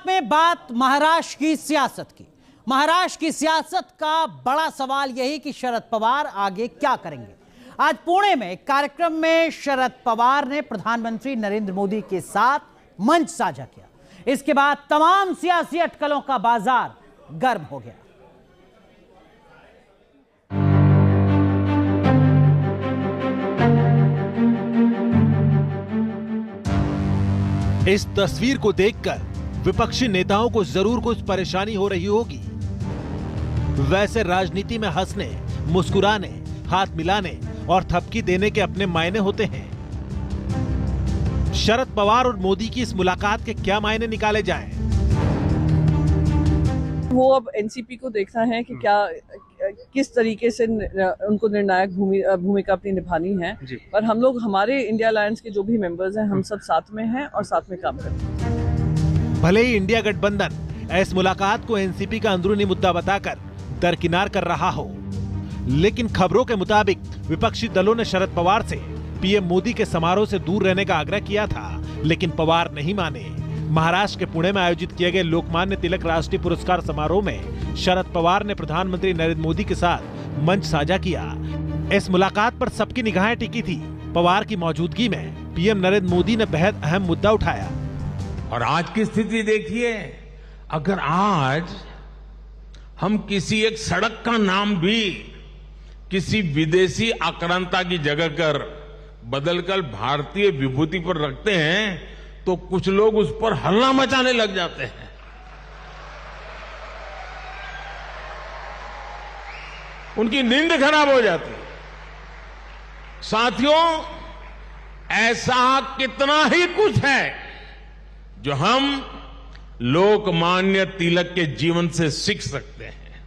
शुरुआत में बात महाराष्ट्र की सियासत की। महाराष्ट्र की सियासत का बड़ा सवाल यही कि शरद पवार आगे क्या करेंगे। आज पुणे में एक कार्यक्रम में शरद पवार ने प्रधानमंत्री नरेंद्र मोदी के साथ मंच साझा किया। इसके बाद तमाम सियासी अटकलों का बाजार गर्म हो गया। इस तस्वीर को देखकर विपक्षी नेताओं को जरूर कुछ परेशानी हो रही होगी। वैसे राजनीति में हंसने, मुस्कुराने, हाथ मिलाने और थपकी देने के अपने मायने होते हैं। शरद पवार और मोदी की इस मुलाकात के क्या मायने निकाले जाएं? वो अब एनसीपी को देखना है कि क्या किस तरीके से उनको निर्णायक भूमिका अपनी निभानी है। पर हम लोग हमारे इंडिया अलायंस के जो भी मेंबर्स हैं, हम सब साथ में हैं और साथ में काम करते हैं। भले ही इंडिया गठबंधन इस मुलाकात को एनसीपी का अंदरूनी मुद्दा बताकर दरकिनार कर रहा हो, लेकिन खबरों के मुताबिक विपक्षी दलों ने शरद पवार से पीएम मोदी के समारोह से दूर रहने का आग्रह किया था, लेकिन पवार नहीं माने। महाराष्ट्र के पुणे में आयोजित किए गए लोकमान्य तिलक राष्ट्रीय पुरस्कार समारोह में शरद पवार ने प्रधानमंत्री नरेंद्र मोदी के साथ मंच साझा किया। इस मुलाकात पर सबकी निगाहें टिकी थी। पवार की मौजूदगी में पीएम नरेंद्र मोदी ने बेहद अहम मुद्दा उठाया। और आज की स्थिति देखिए, अगर आज हम किसी एक सड़क का नाम भी किसी विदेशी आक्रांता की जगह कर बदलकर भारतीय विभूति पर रखते हैं तो कुछ लोग उस पर हल्ला मचाने लग जाते हैं। उनकी नींद खराब हो जाती है। साथियों, ऐसा कितना ही कुछ है जो हम लोकमान्य तिलक के जीवन से सीख सकते हैं।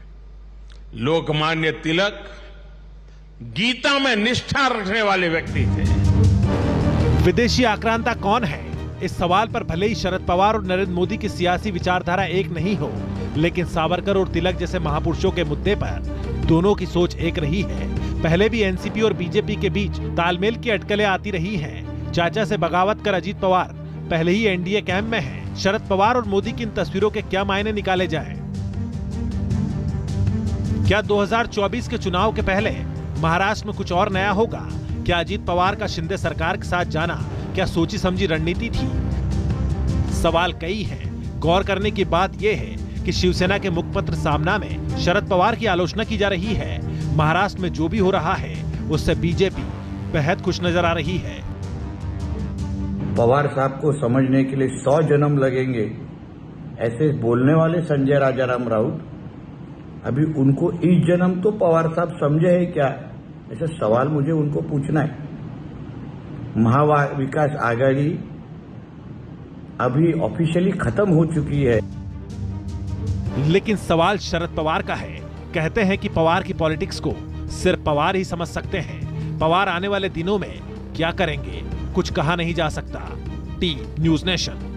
लोकमान्य तिलक गीता में निष्ठा रखने वाले व्यक्ति थे। विदेशी आक्रांता कौन है? इस सवाल पर भले ही शरद पवार और नरेंद्र मोदी की सियासी विचारधारा एक नहीं हो, लेकिन सावरकर और तिलक जैसे महापुरुषों के मुद्दे पर दोनों की सोच एक रही है। पहले भी एनसीपी और बीजेपी के बीच तालमेल की अटकलें आती रही हैं। चाचा से बगावत कर अजीत पवार पहले ही एनडीए कैंप में हैं। शरद पवार और मोदी की इन तस्वीरों के क्या मायने निकाले जाएं? क्या 2024 के चुनाव के पहले महाराष्ट्र में कुछ और नया होगा? क्या अजीत पवार का शिंदे सरकार के साथ जाना क्या सोची समझी रणनीति थी? सवाल कई हैं। गौर करने की बात यह है कि शिवसेना के मुखपत्र सामना में शरद पवार की आलोचना की जा रही है। महाराष्ट्र में जो भी हो रहा है उससे बीजेपी बेहद खुश नजर आ रही है। पवार साहब को समझने के लिए 100 जन्म लगेंगे, ऐसे बोलने वाले संजय राजाराम राउत अभी उनको इस जन्म तो पवार साहब समझे है क्या? ऐसा सवाल मुझे उनको पूछना है। महाविकास आघाड़ी अभी ऑफिशियली खत्म हो चुकी है, लेकिन सवाल शरद पवार का है। कहते हैं कि पवार की पॉलिटिक्स को सिर्फ पवार ही समझ सकते हैं। पवार आने वाले दिनों में क्या करेंगे कुछ कहा नहीं जा सकता। T news nation.